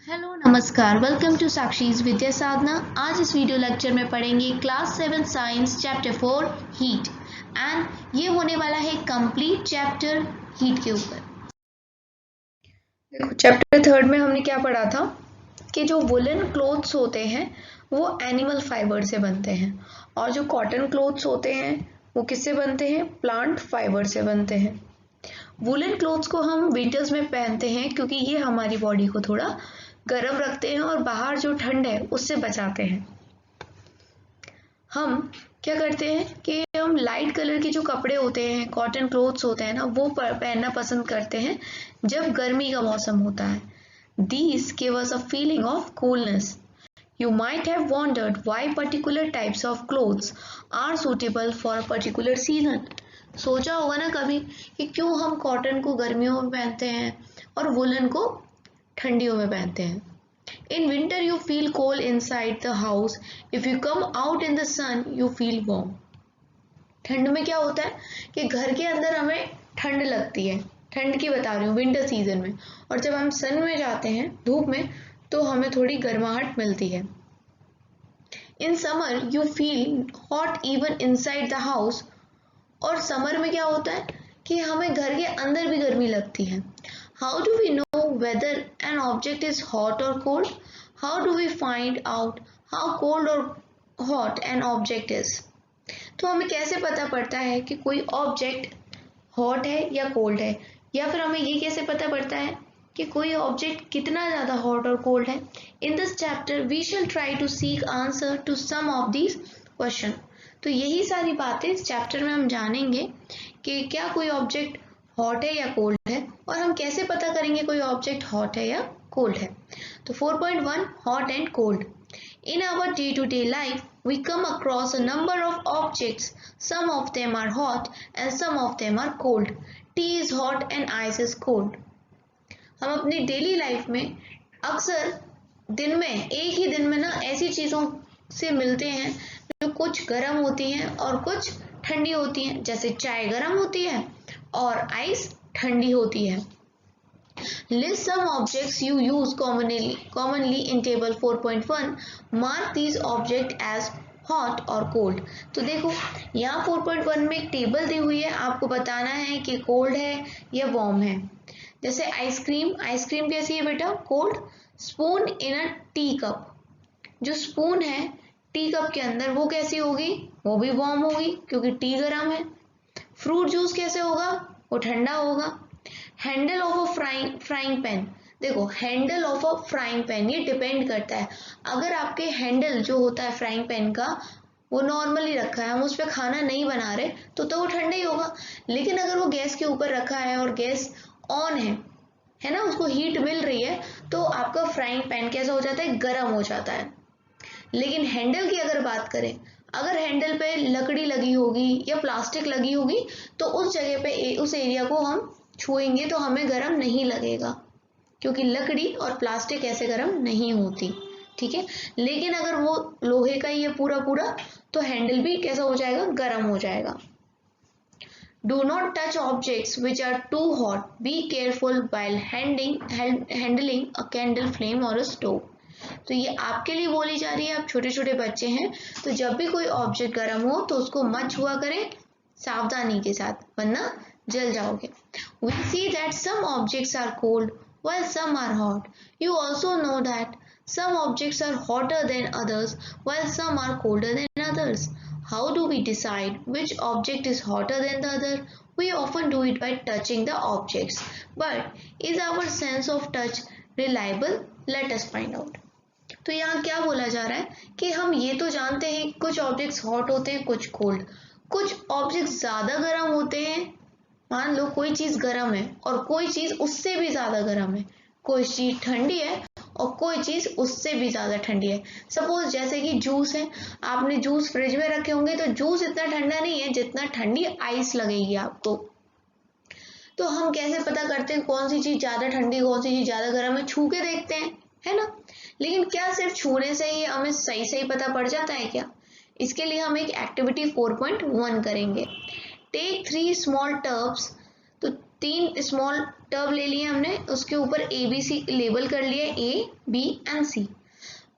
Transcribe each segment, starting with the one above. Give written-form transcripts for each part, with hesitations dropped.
Hello नमस्कार, welcome to साक्षीज विद्या साधना। आज इस वीडियो लेक्चर में पढ़ेंगे class 7 science chapter 4 heat and ये होने वाला है कंप्लीट चैप्टर हीट के ऊपर। देखो चैप्टर 3 में हमने क्या पढ़ा था कि जो वुलन क्लोथ्स होते हैं वो एनिमल फाइबर से बनते हैं और जो कॉटन क्लोथ्स होते हैं वो किससे बनते हैं, प्लांट फाइबर से बनते हैं। वुलन क्लोथ्स को हम विंटर्स में पहनते हैं क्योंकि ये हमारी बॉडी को थोड़ा गर्म रखते हैं और बाहर जो ठंड है उससे बचाते हैं। हम क्या करते हैं कि हम लाइट कलर के जो कपड़े होते हैं, कॉटन क्लोथ्स होते हैं ना, वो पहनना पसंद करते हैं जब गर्मी का मौसम होता है। These give us a feeling of coolness. You might have wondered why particular types of clothes are suitable for a particular season. सोचा होगा ना कभी कि क्यों हम कॉटन को गर्मियों में पहनते हैं और वुलन को ठंडियों में पहनते हैं। In winter you feel cold inside the house. If you come out in the sun you feel warm. ठंड में क्या होता है कि घर के अंदर हमें ठंड लगती है, ठंड की बता रही हूँ, विंटर सीजन में, और जब हम सन में जाते हैं, धूप में, तो हमें थोड़ी गर्माहट मिलती है। In summer you feel hot even inside the house. और समर में क्या होता है कि हमें घर के अंदर भी गर्मी लगती है। How do we know whether an object is hot और cold? How do we find out how cold or hot an object is? तो हमें कैसे पता पड़ता है कि कोई ऑब्जेक्ट हॉट है या कोल्ड है, या फिर हमें ये कैसे पता पड़ता है कि कोई ऑब्जेक्ट कितना ज़्यादा हॉट और कोल्ड है? In this chapter we shall try to seek answer to some of these question. तो यही सारी बातें इस चैप्टर में हम जानेंगे कि क्या कोई ऑब्जेक्ट हॉट है या कोल्ड है, और हम कैसे पता करेंगे कोई ऑब्जेक्ट हॉट है या कोल्ड है। तो 4.1 hot and cold. In our day-to-day life, we come across a number of objects. Some of them are hot and some of them are cold. Tea is hot and ice is cold. हम अपनी daily life में अक्सर दिन में, एक ही दिन में ना, ऐसी चीज़ों से मिलते हैं जो कुछ गर्म होती हैं और कुछ ठंडी होती हैं। जैसे चाय गर्म होती है और आइस ठंडी होती है। List some objects you use commonly in table 4.1. Mark these objects as hot or cold. तो देखो यहाँ 4.1 में एक टेबल दी हुई है, आपको बताना है कि कोल्ड है या वार्म है। जैसे आइसक्रीम, आइसक्रीम कैसी है बेटा? Cold. Spoon in a tea cup, जो स्पून है टी कप के अंदर, वो कैसी होगी? वो भी वार्म होगी क्योंकि टी गर्म है। फ्रूट जूस कैसे होगा? वो ठंडा होगा। Handle of a frying pan, देखो handle of a frying pan, ये डिपेंड करता है। अगर आपके हैंडल जो होता है फ्राइंग पैन का वो नॉर्मली रखा है, हम उस पर खाना नहीं बना रहे, तो वो ठंडा ही होगा। लेकिन अगर वो गैस के ऊपर रखा है और गैस ऑन है ना, उसको हीट मिल रही है, तो आपका फ्राइंग पैन कैसा हो जाता है? गर्म हो जाता है। लेकिन हैंडल की अगर बात करें, अगर हैंडल पे लकड़ी लगी होगी या प्लास्टिक लगी होगी, तो उस जगह पे, उस एरिया को हम छुएंगे तो हमें गर्म नहीं लगेगा, क्योंकि लकड़ी और प्लास्टिक ऐसे गर्म नहीं होती, ठीक है। लेकिन अगर वो लोहे का ही है पूरा पूरा, तो हैंडल भी कैसा हो जाएगा? गर्म हो जाएगा। Do not touch objects which are too hot. Be careful while handling a candle flame or a stove. तो ये आपके लिए बोली जा रही है, आप छोटे छोटे बच्चे हैं, तो जब भी कोई ऑब्जेक्ट गर्म हो तो उसको मत छुआ करें, सावधानी के साथ, वरना जल जाओगे। We see that some objects are cold while some are hot. You also know that some objects are hotter than others while some are colder than others. How do we decide which object is hotter than the other? We often do it by touching the objects. But is our sense of touch reliable? Let us find out. तो यहाँ क्या बोला जा रहा है कि हम ये तो जानते हैं कुछ ऑब्जेक्ट्स हॉट होते हैं, कुछ कोल्ड। कुछ ऑब्जेक्ट्स ज़्यादा गर्म होते हैं, मान लो कोई चीज़ गर्म है और कोई चीज़ उससे भी ज़्यादा गर्म है। कोई चीज़ ठंडी है और कोई चीज़ उससे भी ज़्यादा ठंडी है। सपोज जैसे कि जूस है, आपने जूस फ्रिज में रखे होंगे तो जूस इतना ठंडा नहीं है जितना ठंडी आइस लगेगी आपको। तो हम कैसे पता करते हैं कौन सी चीज़ ज़्यादा ठंडी, कौन सी चीज़ ज़्यादा गर्म है? छू के देखते हैं, है ना। लेकिन क्या सिर्फ छूने से ही हमें सही सही पता पड़ जाता है क्या? इसके लिए हम एक एक्टिविटी 4.1 करेंगे। टेक 3 स्मॉल टब्स, तो 3 स्मॉल टब ले लिए हमने, उसके ऊपर ABC लेबल कर लिया, A, B and C.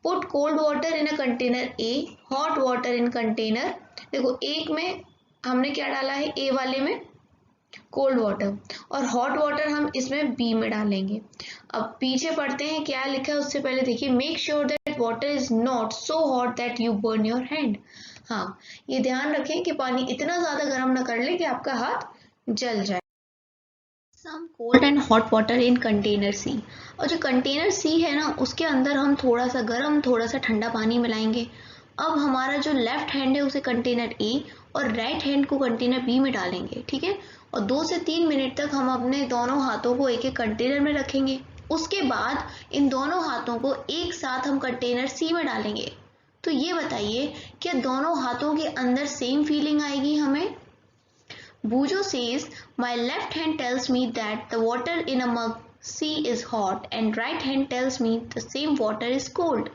Put cold water in a container A, hot water in container, देखो एक में हमने क्या डाला है, A वाले में कोल्ड वाटर, और हॉट वाटर हम इसमें B में डालेंगे। अब पीछे पढ़ते हैं क्या लिखा है, उससे पहले देखिए, make sure that water is not so hot that you burn your hand. हाँ, ये ध्यान रखें कि पानी इतना ज़्यादा गर्म ना कर ले कि आपका हाथ जल जाए। Some cold and hot water in container C, और जो कंटेनर सी है ना, उसके अंदर हम थोड़ा सा गर्म थोड़ा सा ठंडा पानी मिलाएंगे। अब हमारा जो लेफ्ट हैंड है उसे कंटेनर ए और राइट हैंड को कंटेनर बी में डालेंगे, ठीक है। और 2 से 3 मिनट तक हम अपने दोनों हाथों को एक एक कंटेनर में रखेंगे। उसके बाद इन दोनों हाथों को एक साथ हम कंटेनर सी में डालेंगे। तो ये बताइए, क्या दोनों हाथों के अंदर सेम फीलिंग आएगी हमें? Bujo says, my left hand tells me that the water in a mug C is hot and right hand tells me the same water is cold.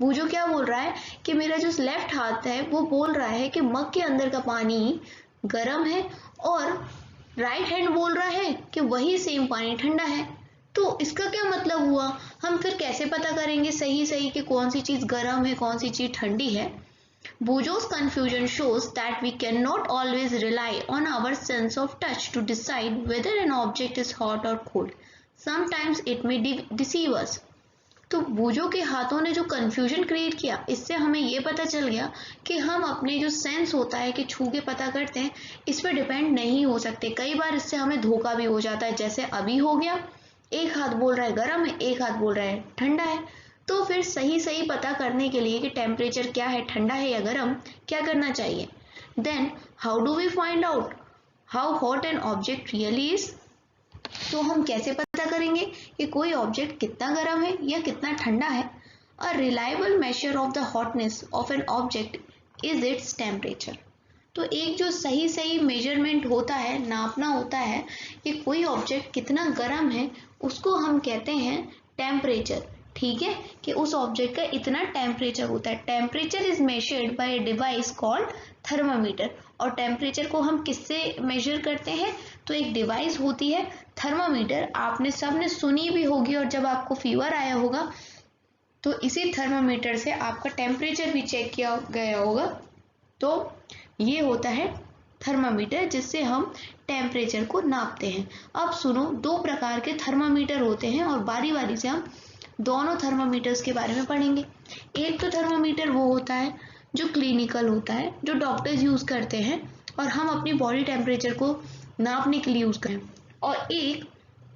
बूजो क्या बोल रहा है कि मेरा जो लेफ्ट हाथ है वो बोल रहा है कि मग के अंदर का पानी गर्म है, और राइट हैंड बोल रहा है कि वही सेम पानी ठंडा है। तो इसका क्या मतलब हुआ? हम फिर कैसे पता करेंगे सही कि कौन सी चीज़ गर्म है कौन सी चीज़ ठंडी है? Bujo's confusion shows that we cannot always rely on our sense of touch to decide whether an object is hot or cold. Sometimes it may deceive us. तो बूजो के हाथों ने जो कंफ्यूजन क्रिएट किया, इससे हमें ये पता चल गया कि हम अपने जो सेंस होता है कि छू के पता करते हैं, इस पर डिपेंड नहीं हो सकते। कई बार इससे हमें धोखा भी हो जाता है, जैसे अभी हो गया, एक हाथ बोल रहा है गर्म है, एक हाथ बोल रहा है ठंडा है। तो फिर सही पता करने के लिए कि टेम्परेचर क्या है, ठंडा है या गर्म, क्या करना चाहिए? Then how do we find out how hot an object really is? तो हम कैसे पता करेंगे कि कोई ऑब्जेक्ट कितना गर्म है या कितना ठंडा है? A reliable measure of the hotness of an object is its temperature. तो एक जो सही मेजरमेंट होता है, नापना होता है कि कोई ऑब्जेक्ट कितना गर्म है, उसको हम कहते हैं टेम्परेचर, ठीक है, कि उस ऑब्जेक्ट का इतना टेम्परेचर होता है। Temperature is measured by a device called thermometer. और टेम्परेचर को हम किससे मेजर करते हैं? तो एक डिवाइस होती है थर्मामीटर, आपने सबने सुनी भी होगी, और जब आपको फीवर आया होगा तो इसी थर्मामीटर से आपका टेम्परेचर भी चेक किया गया होगा। तो ये होता है थर्मामीटर, जिससे हम टेम्परेचर को नापते हैं। अब सुनो, 2 प्रकार के थर्मामीटर होते हैं और बारी बारी से हम दोनों थर्मामीटर्स के बारे में पढ़ेंगे। एक तो थर्मामीटर वो होता है जो क्लिनिकल होता है, जो डॉक्टर्स यूज़ करते हैं और हम अपनी बॉडी टेम्परेचर को नापने के लिए यूज़ करें, और एक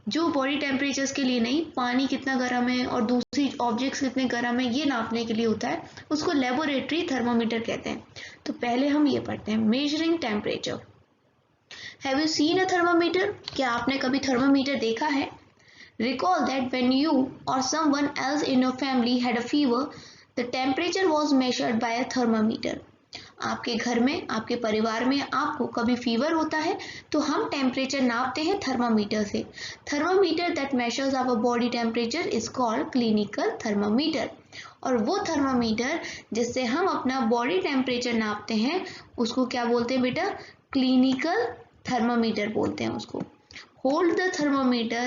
जो बॉडी टेम्परेचर्स के लिए नहीं, पानी कितना गर्म है और दूसरी ऑब्जेक्ट्स कितने गर्म है ये नापने के लिए होता है, उसको लेबोरेटरी थर्मामीटर कहते हैं। तो पहले हम ये पढ़ते हैं, measuring temperature. Have you seen a thermometer? क्या आपने कभी थर्मामीटर देखा है? Recall that when you or someone else in your family had a fever, the temperature was measured by a thermometer. आपके घर में, आपके परिवार में आपको कभी फीवर होता है तो हम टेम्परेचर नापते हैं थर्मामीटर से। Thermometer that measures our body temperature is called clinical thermometer. और वो थर्मामीटर जिससे हम अपना बॉडी टेम्परेचर नापते हैं उसको क्या बोलते हैं बेटा? क्लिनिकल थर्मामीटर बोलते हैं उसको। Hold the thermometer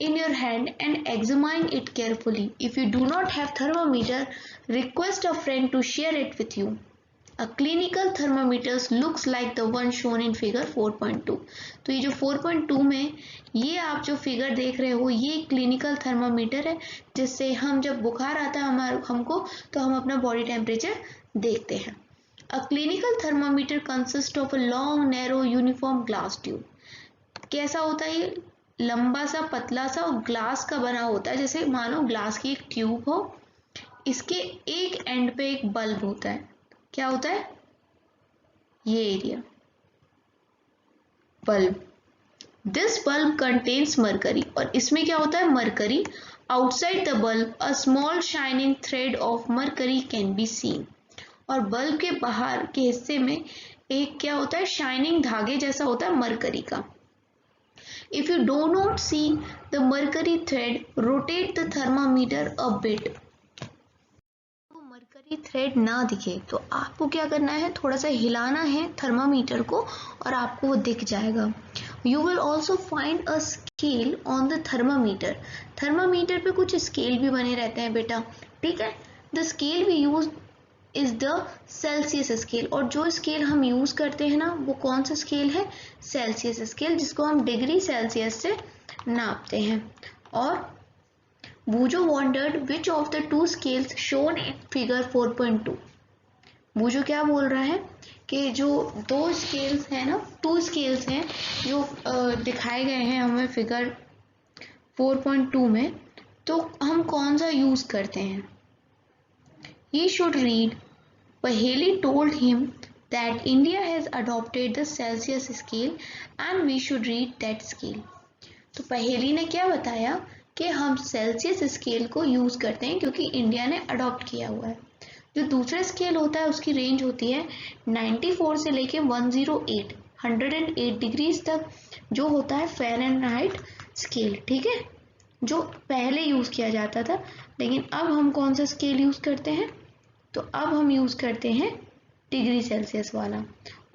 in your hand and examine it carefully. If you do not have thermometer, request a friend to share it with you. A clinical thermometer looks like the one shown in figure 4.2. तो ये जो 4.2 में ये आप जो figure देख रहे हो, ये क्लिनिकल थर्मामीटर है, जिससे हम जब बुखार आता है हमको तो हम अपना बॉडी टेम्परेचर देखते हैं। A clinical thermometer consists of a long, narrow, uniform glass tube. कैसा होता है ये? लंबा सा पतला सा और ग्लास का बना होता है, जैसे मानो ग्लास की एक ट्यूब हो, इसके एक एंड पे एक बल्ब होता है। क्या होता है? ये area, bulb. This bulb contains mercury, और इसमें क्या होता है? Mercury. Outside the bulb a small shining thread of mercury can be seen. और बल्ब के बाहर के हिस्से में एक क्या होता है? शाइनिंग धागे जैसा होता है मरकरी का। If you do not see the mercury thread, rotate the thermometer a bit. तो मरकरी थ्रेड ना दिखे तो आपको क्या करना है? थोड़ा सा हिलाना है थर्मामीटर को और आपको वो दिख जाएगा। You will also find a scale on the thermometer. Thermometer पे कुछ स्केल भी बने रहते हैं बेटा, ठीक है। The scale we use is the Celsius scale, और जो स्केल हम यूज करते हैं ना वो कौन सा स्केल है, सेल्सियस स्केल, जिसको हम डिग्री सेल्सियस से नापते हैं। और Boojho wondered which of the two scales shown in figure 4.2। Boojho क्या बोल रहा है कि जो दो स्केल्स हैं ना, टू स्केल्स हैं जो दिखाए गए हैं हमें फिगर 4.2 में, तो हम कौन सा यूज करते हैं। He should read. Paheli told him that India has adopted the Celsius scale and we should read that scale. तो पहेली ने क्या बताया कि हम सेल्सियस स्केल को यूज करते हैं क्योंकि इंडिया ने अडॉप्ट किया हुआ है। जो दूसरा स्केल होता है उसकी रेंज होती है 94 से लेके 108 डिग्रीज तक, जो होता है फ़ारेनहाइट स्केल, ठीक है, जो पहले यूज किया जाता था। लेकिन अब हम कौन सा स्केल यूज करते हैं, तो अब हम यूज करते हैं डिग्री सेल्सियस वाला।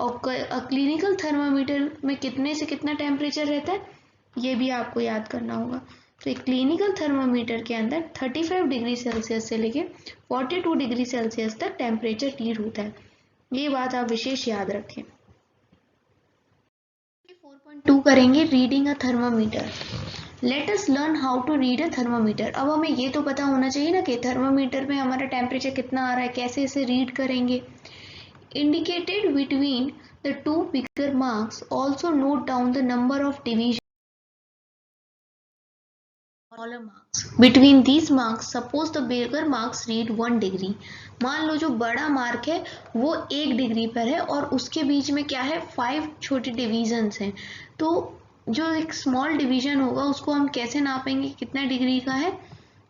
और क्लिनिकल थर्मामीटर में कितने से कितना टेम्परेचर रहता है ये भी आपको याद करना होगा। तो एक क्लिनिकल थर्मामीटर के अंदर 35 डिग्री सेल्सियस से लेके 42 डिग्री सेल्सियस तक टेम्परेचर रीड होता है, ये बात आप विशेष याद रखें। 4.2 करेंगे reading a thermometer. Let us learn how to read a thermometer. अब हमें ये तो पता होना चाहिए ना कि थर्मामीटर में हमारा टेम्परेचर कितना आ रहा है, कैसे इसे रीड करेंगे। Indicated between the two bigger marks, also note down the number of division smaller marks. Between these marks, suppose the bigger marks read 1 degree. मान लो जो बड़ा मार्क है वो 1 डिग्री पर है और उसके बीच में क्या है 5 छोटे डिवीजन्स हैं। तो जो एक स्मॉल डिवीजन होगा उसको हम कैसे नापेंगे, कितना डिग्री का है।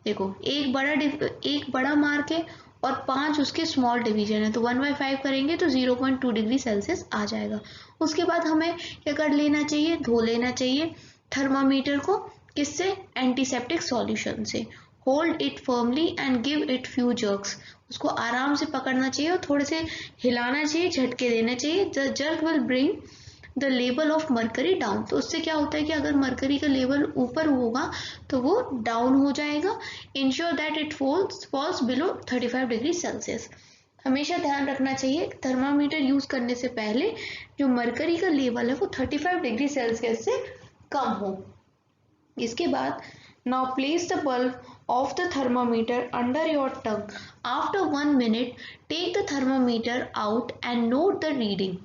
देखो एक बड़ा मार्क है और 5 उसके स्मॉल डिवीजन है, तो 1/5 करेंगे तो 0.2 डिग्री सेल्सियस आ जाएगा। उसके बाद हमें क्या कर लेना चाहिए, धो लेना चाहिए थर्मामीटर को, किससे, एंटीसेप्टिक सॉल्यूशन से। Hold it firmly and give it few jerks, उसको आराम से पकड़ना चाहिए और थोड़े से हिलाना चाहिए, झटके देना चाहिए। The jerk will bring the level of mercury down. तो उससे क्या होता है कि अगर मरकरी का लेवल ऊपर होगा तो वो डाउन हो जाएगा। Ensure that it falls below 35 degree Celsius. हमेशा ध्यान रखना चाहिए थर्मामीटर यूज करने से पहले जो मरकरी का लेवल है वो 35 डिग्री सेल्सियस से कम हो। इसके बाद now place the bulb of the thermometer under your tongue. After 1 minute, take the thermometer out and note the reading.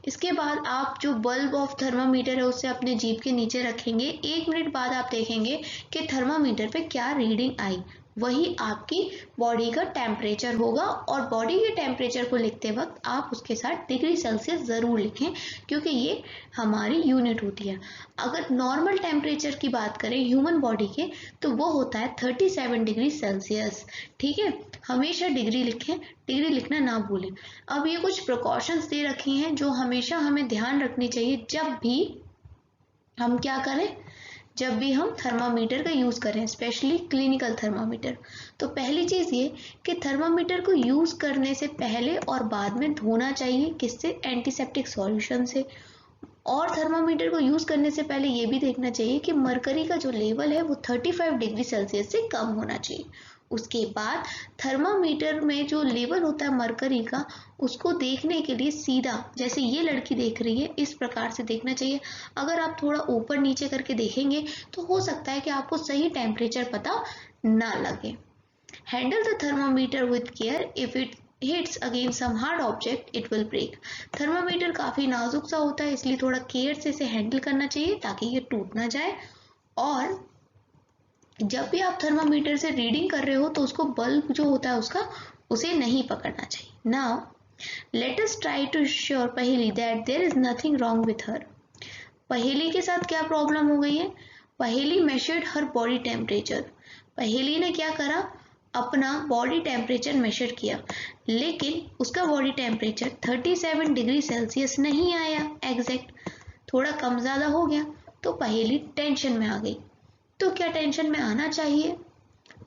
इसके बाद आप जो बल्ब ऑफ थर्मामीटर है उसे अपने जीभ के नीचे रखेंगे। 1 मिनट बाद आप देखेंगे कि थर्मामीटर पे क्या रीडिंग आई, वही आपकी बॉडी का टेम्परेचर होगा। और बॉडी के टेम्परेचर को लिखते वक्त आप उसके साथ डिग्री सेल्सियस ज़रूर लिखें क्योंकि ये हमारी यूनिट होती है। अगर नॉर्मल टेम्परेचर की बात करें ह्यूमन बॉडी के तो वो होता है 37 डिग्री सेल्सियस, ठीक है। हमेशा डिग्री लिखें, डिग्री लिखना ना भूलें। अब ये कुछ प्रिकॉशंस दे रखी हैं जो हमेशा हमें ध्यान रखनी चाहिए जब भी हम क्या करें, जब भी हम थर्मामीटर का यूज़ करें, स्पेशली क्लिनिकल थर्मामीटर। तो पहली चीज़ ये कि थर्मामीटर को यूज़ करने से पहले और बाद में धोना चाहिए, किससे, एंटीसेप्टिक सॉल्यूशन से। और थर्मामीटर को यूज़ करने से पहले ये भी देखना चाहिए कि मरकरी का जो लेवल है वो 35 डिग्री सेल्सियस से कम होना चाहिए। उसके बाद थर्मामीटर में जो लेवल होता है मरकरी का उसको देखने के लिए सीधा, जैसे ये लड़की देख रही है इस प्रकार से देखना चाहिए। अगर आप थोड़ा ऊपर नीचे करके देखेंगे तो हो सकता है कि आपको सही टेम्परेचर पता ना लगे। Handle the thermometer with care, if it hits against some hard object it will break. Thermometer काफ़ी नाजुक सा होता है इसलिए थोड़ा केयर से इसे हैंडल करना चाहिए ताकि ये टूट ना जाए। और जब भी आप थर्मामीटर से रीडिंग कर रहे हो तो उसको बल्ब जो होता है उसका उसे नहीं पकड़ना चाहिए। Now let us try to sure Paheli that there is nothing wrong with her. Paheli के साथ क्या प्रॉब्लम हो गई है, पहेली मेजर्ड हर बॉडी टेम्परेचर। पहेली ने क्या करा, अपना बॉडी टेम्परेचर मेजर किया लेकिन उसका बॉडी टेम्परेचर 37 डिग्री सेल्सियस नहीं आया एग्जैक्ट, थोड़ा कम ज़्यादा हो गया। तो पहेली टेंशन में आ गई। तो क्या टेंशन में आना चाहिए,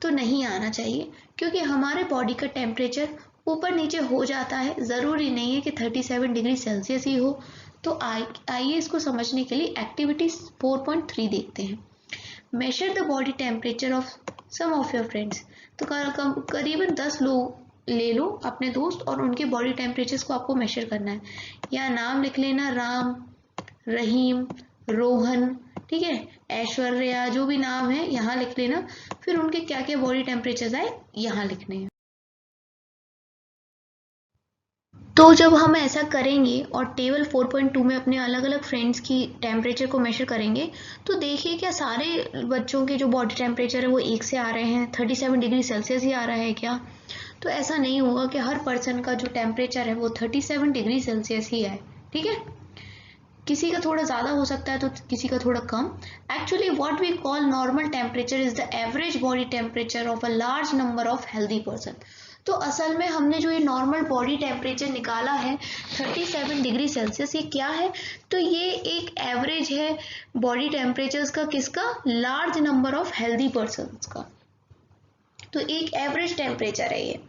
तो नहीं आना चाहिए क्योंकि हमारे बॉडी का टेम्परेचर ऊपर नीचे हो जाता है, ज़रूरी नहीं है कि 37 डिग्री सेल्सियस ही हो। तो आइए इसको समझने के लिए एक्टिविटी 4.3 देखते हैं। Measure the body temperature of some of your friends. तो करीबन 10 लोग ले लो अपने दोस्त और उनके बॉडी टेम्परेचर्स को आपको मेजर करना है। या नाम लिख लेना, राम, रहीम, रोहन, ठीक है, ऐश्वर्या, जो भी नाम है यहाँ लिख लेना। फिर उनके क्या क्या बॉडी टेम्परेचर्स आए यहाँ लिखने हैं। तो जब हम ऐसा करेंगे और टेबल 4.2 में अपने अलग अलग फ्रेंड्स की टेम्परेचर को मेजर करेंगे तो देखिए क्या सारे बच्चों के जो बॉडी टेम्परेचर है वो एक से आ रहे हैं, 37 डिग्री सेल्सियस ही आ रहा है क्या? तो ऐसा नहीं होगा कि हर पर्सन का जो टेम्परेचर है वो 37 डिग्री सेल्सियस ही है, ठीक है। किसी का थोड़ा ज़्यादा हो सकता है तो किसी का थोड़ा कम। Actually what we call normal temperature is the average body temperature of a large number of healthy person. तो असल में हमने जो ये नॉर्मल बॉडी टेम्परेचर निकाला है 37 डिग्री सेल्सियस, ये क्या है? तो ये एक एवरेज है बॉडी टेम्परेचर्स का, किसका? Large number of healthy persons का। तो एक एवरेज टेम्परेचर है ये।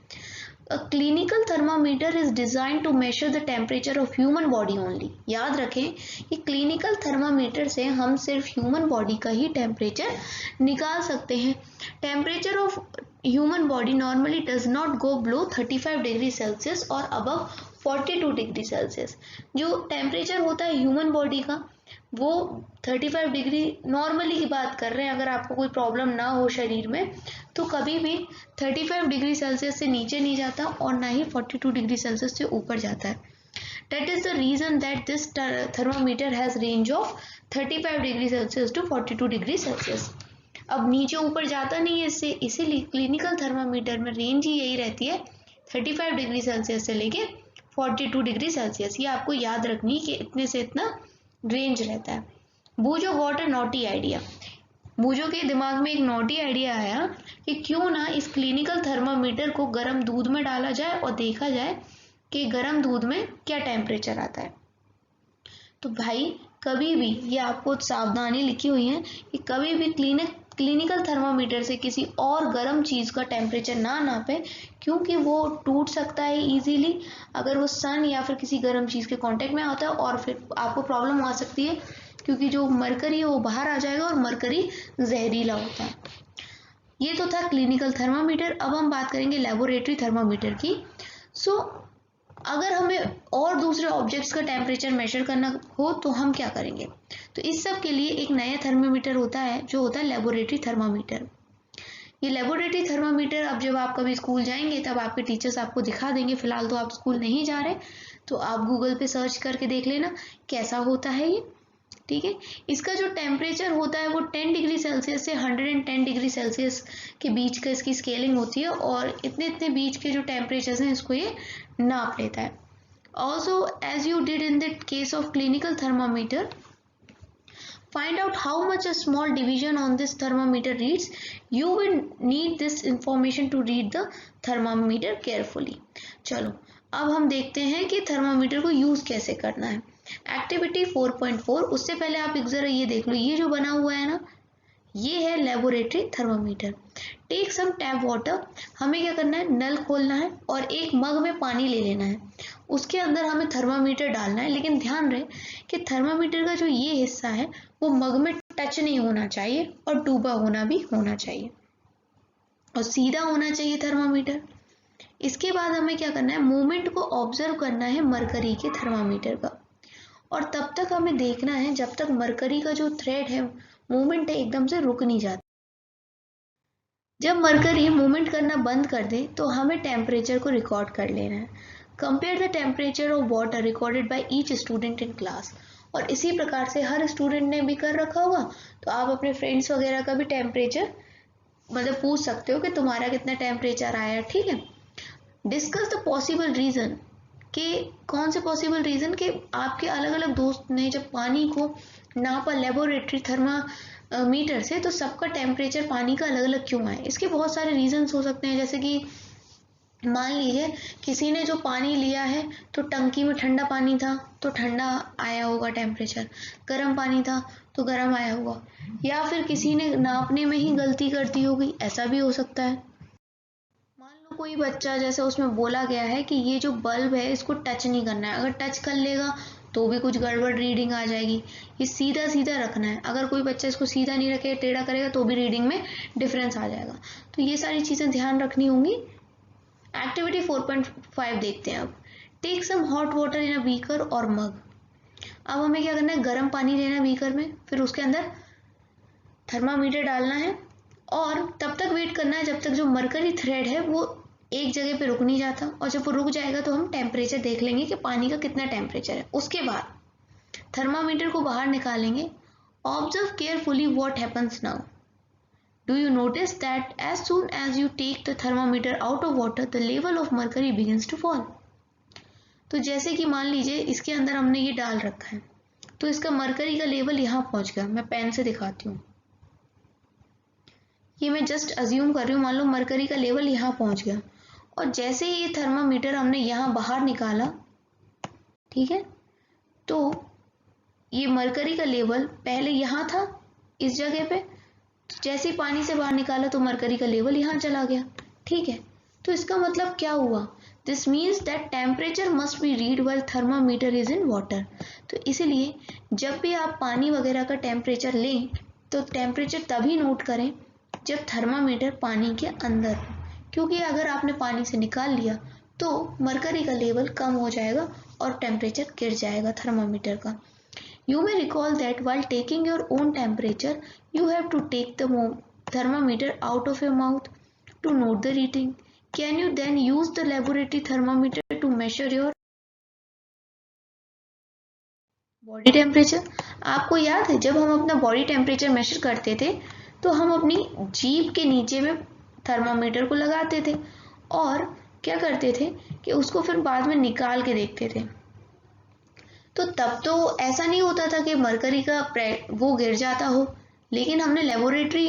A clinical thermometer is designed to measure the temperature of human body only। याद रखें कि क्लिनिकल थर्मामीटर से हम सिर्फ ह्यूमन बॉडी का ही टेम्परेचर निकाल सकते हैं। Temperature of human body normally does not go below 35 degree Celsius और अबव 42 डिग्री सेल्सियस। जो टेम्परेचर होता है ह्यूमन बॉडी का वो 35 डिग्री नॉर्मली की बात कर रहे हैं। अगर आपको कोई प्रॉब्लम ना हो शरीर में तो कभी भी 35 डिग्री सेल्सियस से नीचे नहीं जाता और ना ही 42 डिग्री सेल्सियस से ऊपर जाता है। That is the reason that this thermometer has range of 35 degree Celsius to 42 degree Celsius. अब नीचे ऊपर जाता नहीं है इससे, इसीलिए क्लिनिकल थर्मामीटर में रेंज ही यही रहती है 35 डिग्री सेल्सियस से लेके 42 डिग्री सेल्सियस। ये आपको याद रखनी है कि इतने से इतना रेंज रहता है। बूजो गॉट अ नॉटी आइडिया। बूजो के दिमाग में एक नॉटी आइडिया आया कि क्यों ना इस क्लिनिकल थर्मामीटर को गर्म दूध में डाला जाए और देखा जाए कि गर्म दूध में क्या टेम्परेचर आता है। तो भाई कभी भी, ये आपको सावधानी लिखी हुई है कि कभी भी क्लिनिकल थर्मामीटर से किसी और गर्म चीज़ का टेम्परेचर ना नापे, क्योंकि वो टूट सकता है इजीली अगर वो सन या फिर किसी गर्म चीज़ के कांटेक्ट में आता है, और फिर आपको प्रॉब्लम आ सकती है क्योंकि जो मरकरी है वो बाहर आ जाएगा और मरकरी जहरीला होता है। ये तो था क्लिनिकल थर्मामीटर। अब हम बात करेंगे लेबोरेटरी थर्मामीटर की। अगर हमें और दूसरे ऑब्जेक्ट्स का टेम्परेचर मेजर करना हो तो हम क्या करेंगे? तो इस सब के लिए एक नया थर्मामीटर होता है जो होता है लेबोरेटरी थर्मामीटर। ये लेबोरेटरी थर्मामीटर अब जब आप कभी स्कूल जाएंगे तब आपके टीचर्स आपको दिखा देंगे। फिलहाल तो आप स्कूल नहीं जा रहे तो आप गूगल पे सर्च करके देख लेना कैसा होता है ये, ठीक है। इसका जो टेम्परेचर होता है वो 10 डिग्री सेल्सियस से 110 डिग्री सेल्सियस के बीच का इसकी स्केलिंग होती है और इतने इतने बीच के जो टेम्परेचर्स हैं इसको ये नाप लेता है। Also as you did in the case of clinical thermometer, find out how much a small division on this thermometer reads. You will need this information to read the thermometer carefully। चलो अब हम देखते हैं कि thermometer को use कैसे करना है। एक्टिविटी 4.4। उससे पहले आप एक जरा ये देख लो, ये जो बना हुआ है ना, ये है laboratory thermometer. Take some tap water. हमें क्या करना है, नल खोलना है और एक मग में पानी ले लेना है, उसके अंदर हमें थर्मामीटर डालना है। लेकिन ध्यान रहे कि थर्मामीटर का जो ये हिस्सा है वो मग में टच नहीं होना चाहिए और डूबा होना भी होना चाहिए और सीधा होना चाहिए थर्मामीटर। इसके बाद हमें क्या करना है, मूवमेंट को ऑब्जर्व करना है मरकरी के थर्मामीटर का, और तब तक हमें देखना है जब तक मरकरी का जो थ्रेड है, मूवमेंट है, एकदम से रुक नहीं जाता। जब मरकरी मूवमेंट करना बंद कर दे तो हमें टेम्परेचर को रिकॉर्ड कर लेना है। Compare the temperature of water recorded by each student in class. और इसी प्रकार से हर स्टूडेंट ने भी कर रखा होगा तो आप अपने फ्रेंड्स वगैरह का भी टेम्परेचर मतलब पूछ सकते हो कि तुम्हारा कितना टेम्परेचर आया, ठीक है। डिस्कस द पॉसिबल रीजन, कि कौन से पॉसिबल रीजन कि आपके अलग अलग दोस्त ने जब पानी को नापा लेबोरेटरी थर्मामीटर से तो सबका टेम्परेचर पानी का अलग अलग क्यों आए। इसके बहुत सारे रीजंस हो सकते हैं, जैसे कि मान लीजिए किसी ने जो पानी लिया है तो टंकी में ठंडा पानी था तो ठंडा आया होगा टेम्परेचर, गर्म पानी था तो गर्म आया होगा, या फिर किसी ने नापने में ही गलती कर दी होगी, ऐसा भी हो सकता है। मान लो कोई बच्चा, जैसे उसमें बोला गया है कि ये जो बल्ब है इसको टच नहीं करना है, अगर टच कर लेगा तो भी कुछ गड़बड़ रीडिंग आ जाएगी। ये सीधा सीधा रखना है, अगर कोई बच्चा इसको सीधा नहीं रखे टेढ़ा करेगा तो भी रीडिंग में डिफरेंस आ जाएगा। तो ये सारी चीज़ें ध्यान रखनी होंगी। एक्टिविटी 4.5 देखते हैं अब। Take some hot water in a beaker और मग। अब हमें क्या करना है, गर्म पानी लेना है बीकर में, फिर उसके अंदर थर्मामीटर डालना है और तब तक वेट करना है जब तक जो मरकरी थ्रेड है वो एक जगह पे रुक नहीं जाता, और जब वो रुक जाएगा तो हम टेम्परेचर देख लेंगे कि पानी का कितना टेम्परेचर है। उसके बाद थर्मामीटर को बाहर निकालेंगे। Observe carefully what happens now. Do you notice that as soon as you take the thermometer out of water the level of mercury begins to fall. तो जैसे कि मान लीजिए इसके अंदर हमने ये डाल रखा है, तो इसका मरकरी का लेवल यहाँ पहुंच गया। मैं पेन से दिखाती हूँ, ये मैं जस्ट अज्यूम कर रही हूँ, मान लो मरकरी का लेवल यहाँ पहुंच गया, और जैसे ही ये थर्मामीटर हमने यहाँ बाहर निकाला, ठीक है, तो ये मरकरी का लेवल पहले यहाँ था इस जगह पे, जैसे ही पानी से बाहर निकाला तो मरकरी का लेवल यहाँ चला गया। ठीक है, तो इसका मतलब क्या हुआ, this means that temperature must be read while thermometer is in water. तो इसीलिए जब भी आप पानी वगैरह का टेम्परेचर लें तो टेम्परेचर तभी नोट करें जब थर्मामीटर पानी के अंदर हो, क्योंकि अगर आपने पानी से निकाल लिया तो मरकरी का लेवल कम हो जाएगा और टेम्परेचर गिर जाएगा थर्मामीटर का। You may recall that while taking your own temperature, you have to take the thermometer out of your mouth to note the reading. Can you then use the laboratory thermometer to measure your body temperature? आपको याद है जब हम अपना body temperature measure करते थे तो हम अपनी जीभ के नीचे में थर्मामीटर को लगाते थे और क्या करते थे कि उसको फिर बाद में निकाल के देखते थे। तो तब तो ऐसा नहीं होता था कि मरकरी का वो गिर जाता हो, लेकिन हमने लेबोरेटरी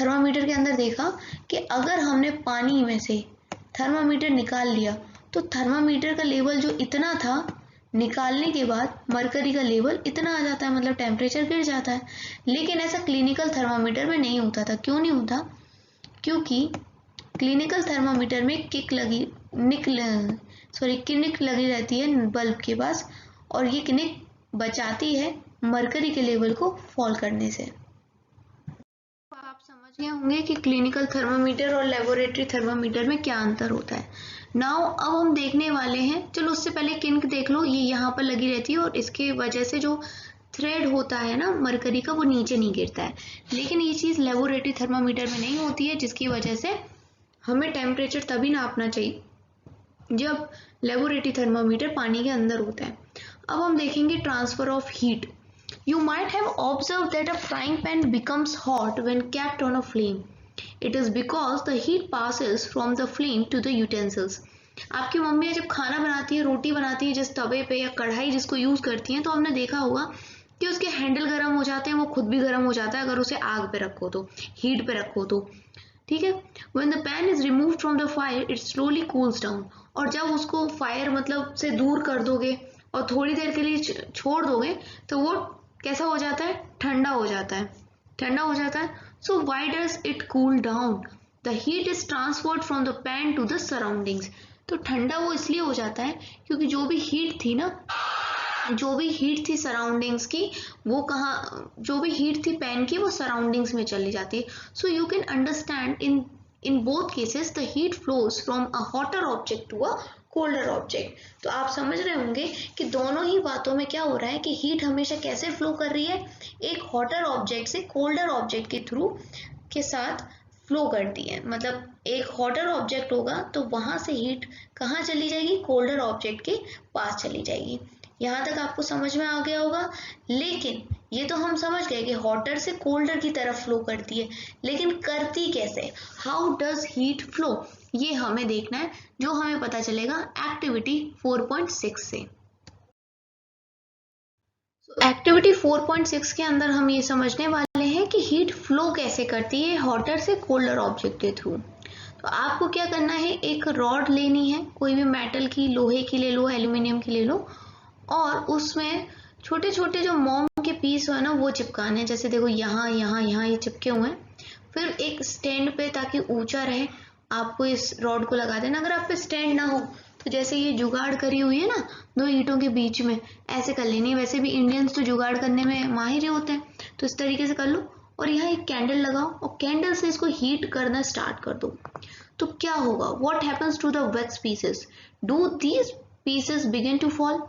थर्मामीटर के अंदर देखा कि अगर हमने पानी में से थर्मामीटर निकाल लिया तो थर्मामीटर का लेवल जो इतना था, निकालने के बाद मरकरी का लेवल इतना आ जाता है, मतलब टेम्परेचर गिर जाता है। लेकिन ऐसा क्लिनिकल थर्मामीटर में नहीं होता था। क्यों नहीं होता? क्योंकि क्लिनिकल थर्मामीटर में किक लगी रहती है बल्ब के पास, और ये किनिक बचाती है मरकरी के लेवल को फॉल करने से। आप समझ गए होंगे कि क्लिनिकल थर्मामीटर और लेबोरेटरी थर्मामीटर में क्या अंतर होता है। नाउ अब हम देखने वाले हैं, चलो उससे पहले किनिक देख लो, ये यहाँ पर लगी रहती है और इसके वजह से जो थ्रेड होता है ना मरकरी का वो नीचे नहीं गिरता है। लेकिन ये चीज़ लेबोरेटरी थर्मामीटर में नहीं होती है, जिसकी वजह से हमें टेम्परेचर तभी नापना चाहिए जब लेबोरेटरी थर्मामीटर पानी के अंदर होता है। अब हम देखेंगे transfer of heat. You might have observed that a frying pan becomes hot when kept on a flame. It is because the heat passes from the flame to the utensils. आपकी mummy जब खाना बनाती है, रोटी बनाती है जिस तवे पे या कढ़ाई जिसको यूज करती हैं, तो हमने देखा होगा कि उसके हैंडल गर्म हो जाते हैं, वो खुद भी गर्म हो जाता है अगर उसे आग पे रखो तो, हीट पे रखो तो। ठीक है, when the pan is removed from the fire, it slowly cools down. और जब उसको फायर मतलब से दूर कर दोगे और थोड़ी देर के लिए छोड़ दोगे तो वो कैसा हो जाता है, ठंडा हो जाता है, ठंडा हो जाता है। So why does it cool down? The heat is transferred from the pan to the surroundings. तो ठंडा वो इसलिए हो जाता है क्योंकि जो भी हीट थी ना, जो भी हीट थी सराउंडिंग्स की, वो कहाँ, जो भी हीट थी पैन की वो सराउंडिंग्स में चली जाती है। So you can understand in both cases the heat flows from a hotter object to a colder object. तो आप समझ रहे होंगे कि दोनों ही बातों में क्या हो रहा है कि हीट हमेशा कैसे फ्लो कर रही है, एक हॉटर ऑब्जेक्ट से कोल्डर ऑब्जेक्ट के थ्रू के साथ फ्लो करती है। मतलब एक हॉटर ऑब्जेक्ट होगा तो वहां से हीट कहाँ चली जाएगी, कोल्डर ऑब्जेक्ट के पास चली जाएगी। यहाँ तक आपको समझ में आ गया होगा। लेकिन ये तो हम समझ गए कि हॉटर से कोल्डर की तरफ फ्लो करती है, लेकिन करती कैसे, हाउ डज हीट फ्लो, ये हमें देखना है, जो हमें पता चलेगा एक्टिविटी 4.6 से। एक्टिविटी 4.6 के अंदर हम ये समझने वाले हैं कि हीट फ्लो कैसे करती है हॉटर से कोल्डर ऑब्जेक्ट के थ्रू। तो आपको क्या करना है, एक रॉड लेनी है, कोई भी मेटल की, लोहे की ले लो, एल्यूमिनियम की ले लो, और उसमें छोटे छोटे जो मोम के पीस है ना वो चिपकाने हैं। जैसे देखो यहाँ यहाँ यहाँ ये चिपके हुए हैं। फिर एक स्टैंड पे, ताकि ऊंचा रहे, आपको इस रॉड को लगा देना। अगर आप पे स्टैंड ना हो तो जैसे ये जुगाड़ करी हुई है ना दो ईंटों के बीच में, ऐसे कर लेनी है। वैसे भी इंडियंस तो जुगाड़ करने में माहिर ही होते हैं, तो इस तरीके से कर लो। और यहाँ एक कैंडल लगाओ और कैंडल से इसको हीट करना स्टार्ट कर दो। तो क्या होगा? What happens to the wax pieces? Do these pieces begin to fall?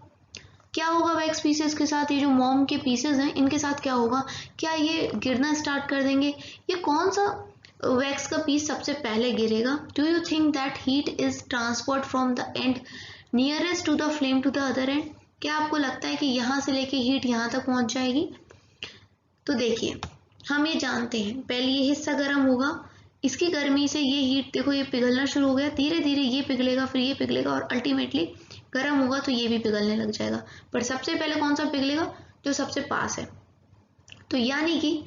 क्या होगा वैक्स पीसेस के साथ? ये जो मोम के पीसेस हैं इनके साथ क्या होगा? क्या ये गिरना स्टार्ट कर देंगे? ये कौन सा वैक्स का पीस सबसे पहले गिरेगा? Do you think that heat is transferred from the end nearest to the flame to the other end? क्या आपको लगता है कि यहाँ से लेके हीट यहाँ तक पहुंच जाएगी? तो देखिए, हम ये जानते हैं, पहले ये हिस्सा गर्म होगा, इसकी गर्मी से ये हीट देखो ये पिघलना शुरू हो गया, धीरे धीरे ये पिघलेगा, फिर ये पिघलेगा और अल्टीमेटली गर्म होगा तो ये भी पिघलने लग जाएगा। पर सबसे पहले कौन सा पिघलेगा? जो सबसे पास है। तो यानी कि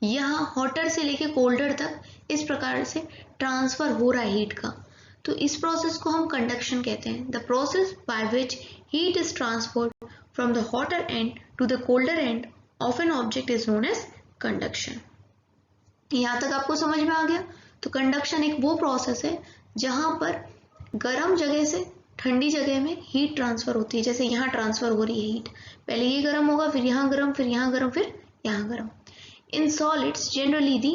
यहाँ हॉटर से लेके कोल्डर तक इस प्रकार से ट्रांसफर हो रहा है हीट का। तो इस प्रोसेस को हम कंडक्शन कहते हैं। The process by which heat is transferred from the hotter end to the colder end of an object is known as conduction. यहाँ तक आपको समझ में आ गया? तो कंडक्शन एक वो प्रोसेस है जहां पर गर्म जगह से ठंडी जगह में हीट ट्रांसफर होती है। जैसे यहाँ ट्रांसफर हो रही है हीट, पहले ये गर्म होगा, फिर यहाँ गर्म, फिर यहाँ गर्म, फिर यहाँ गर्म। इन सॉलिड्स जनरली दी,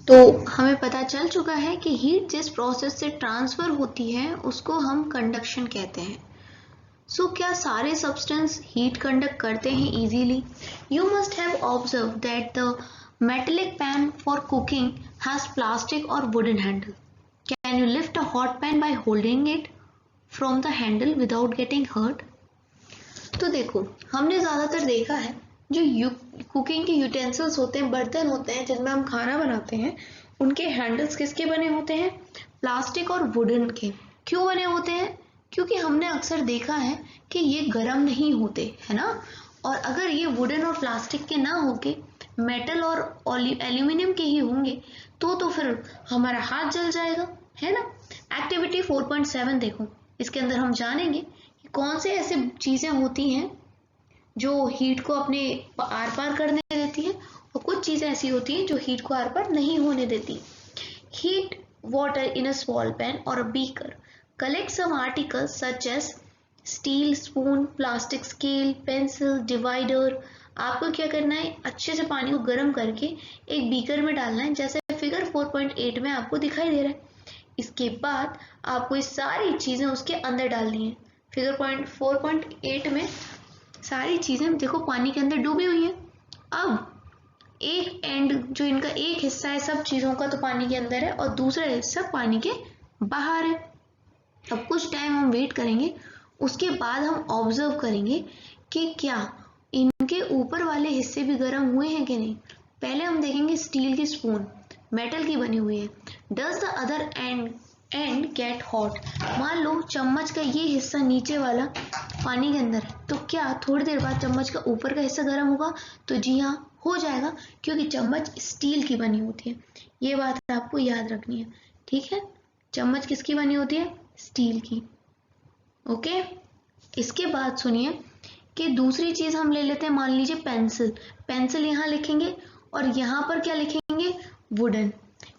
तो हमें पता चल चुका है कि हीट जिस प्रोसेस से ट्रांसफर होती है उसको हम कंडक्शन कहते हैं। सो क्या सारे सब्सटेंस हीट कंडक्ट करते हैं easily? You must have observe that the metallic pan for cooking has plastic or wooden handle. Can you lift a hot pan by holding it from the handle without getting hurt? तो देखो, हमने ज़्यादातर देखा है जो cooking के utensils होते हैं, बर्तन होते हैं जिनमें हम खाना बनाते हैं, उनके हैंडल्स किसके बने होते हैं? प्लास्टिक और वुडन के। क्यों बने होते हैं? क्योंकि हमने अक्सर देखा है कि ये गर्म नहीं होते, है ना। और अगर ये वुडन और प्लास्टिक के ना होके मेटल और एल्यूमिनियम के ही होंगे तो फिर हमारा हाथ जल जाएगा, है ना। एक्टिविटी 4.7 देखो, इसके अंदर हम जानेंगे कि कौन से ऐसे चीजें होती हैं जो हीट को अपने आर पार करने देती है और कुछ चीजें ऐसी होती हैं जो हीट को आर पार नहीं होने देती। Heat water in a small pan or a beaker, collect some articles such as steel spoon, plastic scale, pencil, divider. आपको क्या करना है? अच्छे से पानी को गर्म करके एक बीकर में डालना है, जैसे फिगर 4.8 में आपको दिखाई दे रहा है। इसके बाद आपको ये सारी चीजें उसके अंदर डालनी है। फिगर 4.8 में सारी चीजें देखो पानी के अंदर डूबी हुई हैं। अब एक एंड जो इनका एक हिस्सा है सब चीजों का तो पानी के अंदर है और दूसरा हिस्सा पानी के बाहर है। अब कुछ टाइम हम वेट करेंगे, उसके बाद हम ऑब्जर्व करेंगे कि क्या इनके ऊपर वाले हिस्से भी गर्म हुए हैं कि नहीं। पहले हम देखेंगे स्टील की स्पून, मेटल की बनी हुई है। Does the other and get hot? मान लो चम्मच का ये हिस्सा नीचे वाला पानी के अंदर है, तो क्या थोड़ी देर बाद चम्मच का ऊपर का हिस्सा गर्म होगा? तो जी हाँ, हो जाएगा, क्योंकि चम्मच स्टील की बनी होती है। ये बात आपको याद रखनी है, ठीक है। चम्मच किसकी बनी होती है? स्टील की। ओके, इसके बाद सुनिए कि दूसरी चीज हम ले लेते हैं। मान लीजिए पेंसिल, पेंसिल यहाँ लिखेंगे और यहाँ पर क्या लिखेंगे? वुडन।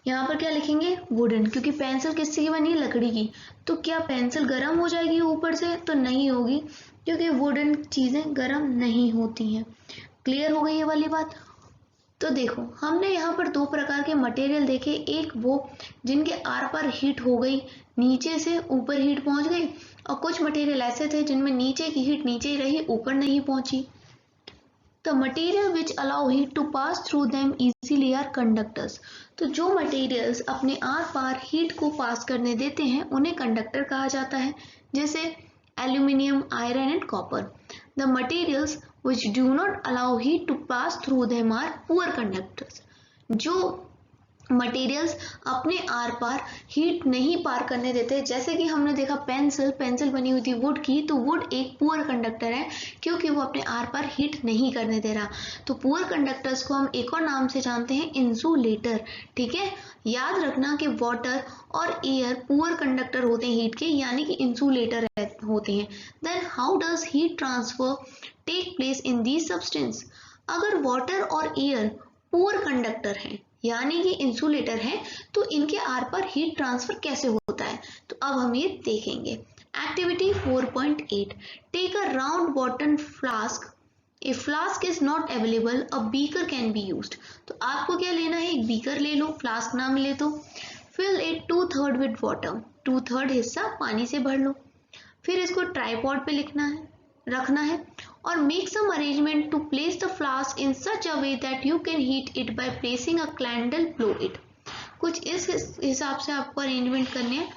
यहाँ पर क्या लिखेंगे? वुडन, क्योंकि पेंसिल किससे की बनी है? लकड़ी की। तो क्या पेंसिल गर्म हो जाएगी ऊपर से? तो नहीं होगी, क्योंकि वुडन चीजें गर्म नहीं होती हैं। क्लियर हो गई ये वाली बात? तो देखो, हमने यहाँ पर दो प्रकार के मटेरियल देखे, एक वो जिनके आर पार हीट हो गई, नीचे से ऊपर हीट पहुंच गई, और कुछ मटेरियल ऐसे थे जिनमें नीचे की हीट नीचे ही रही, ऊपर नहीं पहुंची। The material which allow heat to pass through them easily are conductors. तो जो मटेरियल्स अपने आर पार हीट को पास करने देते हैं उन्हें कंडक्टर कहा जाता है, जैसे aluminium, iron and copper. The materials which do not allow heat to pass through them are poor conductors. जो मटेरियल्स अपने आर पार हीट नहीं पार करने देते, जैसे कि हमने देखा पेंसिल बनी हुई थी वुड की, तो वुड एक पुअर कंडक्टर है क्योंकि वो अपने आर पार हीट नहीं करने दे रहा। तो पुअर कंडक्टर्स को हम एक और नाम से जानते हैं, इंसुलेटर। ठीक है, याद रखना कि वाटर और एयर पुअर कंडक्टर होते हैं हीट के, यानी कि इंसुलेटर होते हैं। Then how does heat transfer take place in these substance? अगर वाटर और एयर पुअर कंडक्टर हैं, यानी कि इंसुलेटर है, तो इनके आर पार हीट ट्रांसफर कैसे होता है, तो अब हम ये देखेंगे। Activity 4.8, take a round bottom flask, if flask is not available a beaker can be used. तो आपको क्या लेना है, एक बीकर ले लो, फ्लास्क ना मिले तो फिल इट 2/3 विद वाटर, 2/3 हिस्सा पानी से भर लो। फिर इसको ट्राईपॉड पे रखना है और make some arrangement to place the flask in such a way that you can heat it by placing a candle below it. कुछ इस हिसाब से आपको अरेंजमेंट करने हैं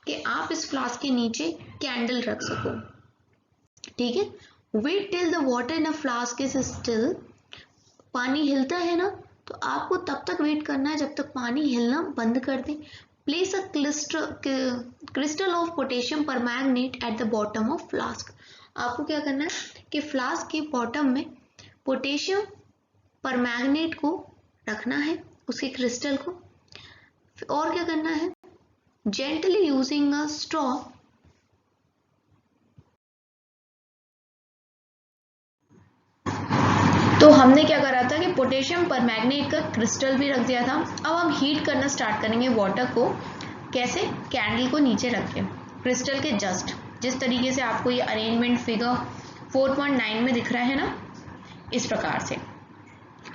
कि आप इस फ्लास्क के नीचे कैंडल रख सको, ठीक है। Wait till the water in a flask is still, पानी हिलता है ना, तो आपको तब तक वेट करना है जब तक पानी हिलना बंद कर दे। Place a crystal of potassium permanganate at the bottom of flask. आपको क्या करना है कि फ्लास्क के बॉटम में पोटेशियम परमैंगनेट को रखना है, उसके क्रिस्टल को। और क्या करना है, जेंटली यूजिंग अ स्ट्रॉ तो हमने क्या करा था कि पोटेशियम परमैंगनेट का क्रिस्टल भी रख दिया था। अब हम हीट करना स्टार्ट करेंगे वाटर को, कैसे, कैंडल को नीचे रख के क्रिस्टल के जस्ट जिस तरीके से आपको ये अरेंजमेंट फिगर 4.9 में दिख रहा है ना, इस प्रकार से।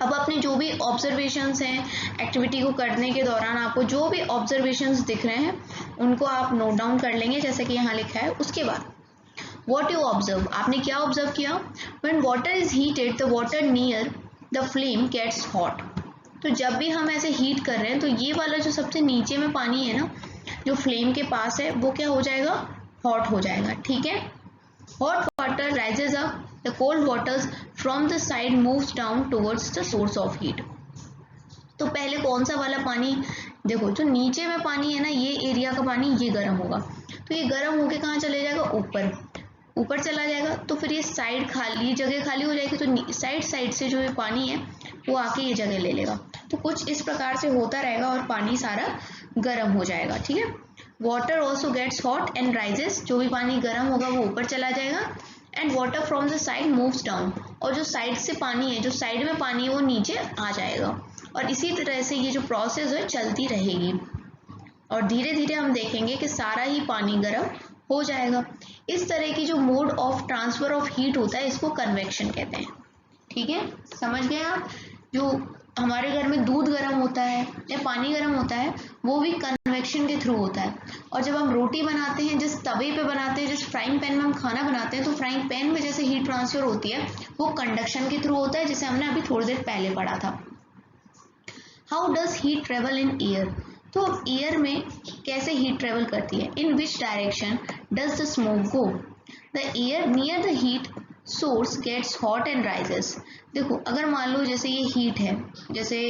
अब अपने जो भी ऑब्जर्वेशंस हैं एक्टिविटी को करने के दौरान, आपको जो भी ऑब्जर्वेशंस दिख रहे हैं उनको आप नोट डाउन कर लेंगे जैसे कि यहाँ लिखा है। उसके बाद What you observe, आपने क्या ऑब्जर्व किया, when water is heated the water near the flame gets hot। तो जब भी हम ऐसे हीट कर रहे हैं तो ये वाला जो सबसे नीचे में पानी है ना, जो फ्लेम के पास है, वो क्या हो जाएगा, हॉट हो जाएगा, ठीक है। Hot water rises up, the cold waters from the side moves down towards the source of heat. तो पहले कौन सा वाला पानी, देखो जो नीचे में पानी है ना, ये एरिया का पानी ये गर्म होगा, तो ये गर्म होके कहाँ चले जाएगा, ऊपर चला जाएगा। तो फिर ये साइड खाली, जगह खाली हो जाएगी, तो साइड से जो ये पानी है वो आके ये जगह ले लेगा। तो कुछ इस प्रकार से होता रहेगा और पानी सारा गर्म हो जाएगा, ठीक है। Water also gets hot and rises, जो भी पानी गर्म होगा वो ऊपर चला जाएगा। And water from the side moves down, और जो साइड से पानी है, जो साइड में पानी है वो नीचे आ जाएगा। और इसी तरह से ये जो प्रोसेस है चलती रहेगी और धीरे धीरे हम देखेंगे कि सारा ही पानी गर्म हो जाएगा। इस तरह की जो mode of transfer of heat होता है इसको कन्वेक्शन कहते हैं, ठीक है। समझ गए आप, जो हमारे घर में दूध गर्म होता है या पानी गर्म होता है वो भी कन्वेक्शन के थ्रू होता है। और जब हम रोटी बनाते हैं, जिस तवे पे बनाते हैं, जिस फ्राइंग पैन में हम खाना बनाते हैं, तो फ्राइंग पैन में जैसे हीट ट्रांसफर होती है वो कंडक्शन के थ्रू होता है, जिसे हमने अभी थोड़ी देर पहले पढ़ा था। How does heat travel in air, तो अब एयर में कैसे हीट ट्रेवल करती है, in which direction does the smoke go, the air near the heat source gets hot and rises. देखो अगर मान लो जैसे ये हीट है, जैसे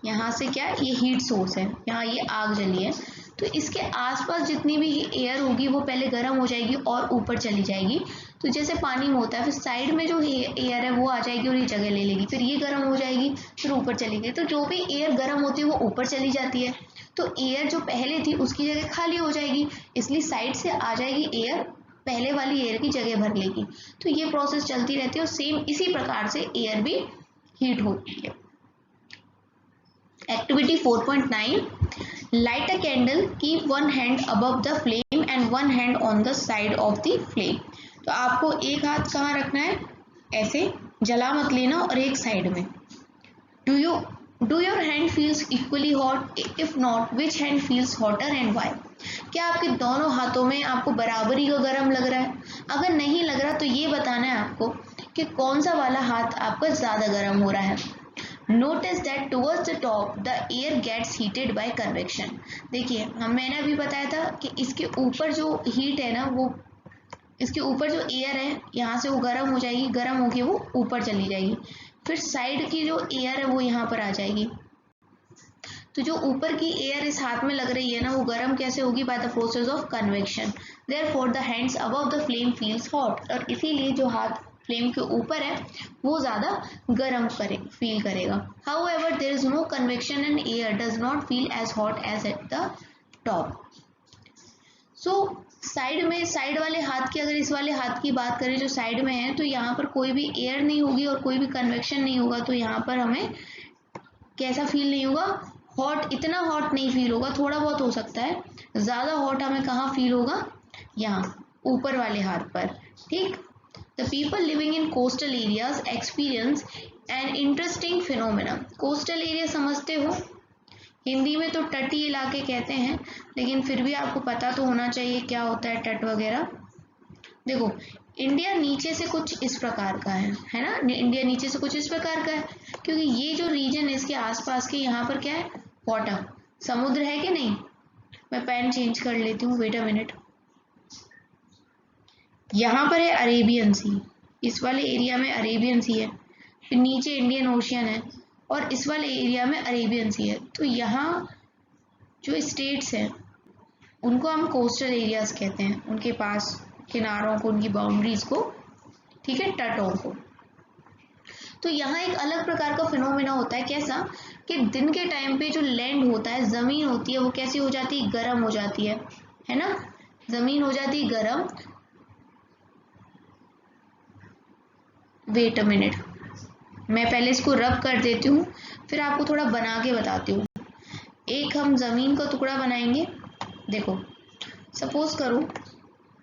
यहाँ से क्या, ये हीट सोर्स है, यहाँ ये आग जली है, तो इसके आसपास जितनी भी एयर होगी वो पहले गर्म हो जाएगी और ऊपर चली जाएगी। तो जैसे पानी में होता है, फिर साइड में जो एयर है वो आ जाएगी और ये जगह ले लेगी, फिर ये गर्म हो जाएगी, फिर ऊपर चली गई। तो जो भी एयर गर्म होती है वो ऊपर चली जाती है, तो एयर जो पहले थी उसकी जगह खाली हो जाएगी, इसलिए साइड से आ जाएगी एयर, पहले वाली एयर की जगह भर लेगी। तो ये प्रोसेस चलती रहती है और सेम इसी प्रकार से एयर भी हीट होती है। Activity 4.9, light a candle, keep one hand above the flame and one hand on the side of the flame। तो आपको एक हाथ कहाँ रखना है, ऐसे जला मत लेना, और एक साइड में। Do your hand feels equally hot? If not, which hand feels hotter and why? क्या आपके दोनों हाथों में आपको बराबरी का गर्म लग रहा है? अगर नहीं लग रहा तो ये बताना है आपको कि कौन सा वाला हाथ आपका ज़्यादा गर्म हो रहा है। Notice that towards the top the air gets heated by convection। देखिए मैंने अभी बताया था कि इसके ऊपर जो हीट है ना, वो इसके ऊपर जो एयर है यहाँ से वो गर्म हो जाएगी, गर्म होके वो ऊपर चली जाएगी, फिर साइड की जो एयर है वो यहाँ पर आ जाएगी। तो जो ऊपर की एयर इस हाथ में लग रही है ना, वो गर्म कैसे होगी, by the process of convection. Therefore the hands above the flame feels hot, और इसीलिए जो हाथ फ्लेम के ऊपर है वो ज़्यादा गर्म फील करेगा। However, there is no convection and air does not feel as hot as at the top। So side वाले हाथ की, अगर इस वाले हाथ की बात करें जो साइड में है, तो यहाँ पर कोई भी एयर नहीं होगी और कोई भी कन्वेक्शन नहीं होगा, तो यहाँ पर हमें कैसा फील नहीं होगा? हॉट, इतना हॉट नहीं फील होगा, थोड़ा बहुत हो सकता है। ज़्यादा हॉट हमें कहाँ फील होगा? यहाँ ऊपर वाले हाथ पर, ठीक। The people living in coastal areas experience an interesting phenomena. Coastal area समझते हो, हिंदी में तो तटीय इलाके कहते हैं, लेकिन फिर भी आपको पता तो होना चाहिए क्या होता है तट वगैरह। देखो, इंडिया नीचे से कुछ इस प्रकार का है ना, इंडिया नीचे से कुछ इस प्रकार का है, क्योंकि ये जो रीजन है इसके आसपास के, यहाँ पर क्या है? वाटर, समुद्र है कि नहीं? मैं पेन चेंज कर लेती हूँ, वेट अ मिनट। यहाँ पर है अरेबियन सी, इस वाले एरिया में अरेबियन सी है, फिर नीचे इंडियन ओशियन है, और इस वाले एरिया में अरेबियन सी है। तो यहाँ जो स्टेट्स हैं उनको हम कोस्टल एरियाज कहते हैं, उनके पास किनारों को, उनकी बाउंड्रीज को, ठीक है, तटों को। तो यहाँ एक अलग प्रकार का फिनोमेना होता है, कैसा कि दिन के टाइम पे जो लैंड होता है, जमीन होती है, वो कैसी हो जाती है? गर्म हो जाती है ना, जमीन हो जाती है गर्म। वेट अ मिनट, मैं पहले इसको रब कर देती हूँ, फिर आपको थोड़ा बना के बताती हूँ। एक हम जमीन का टुकड़ा बनाएंगे। देखो, सपोज करो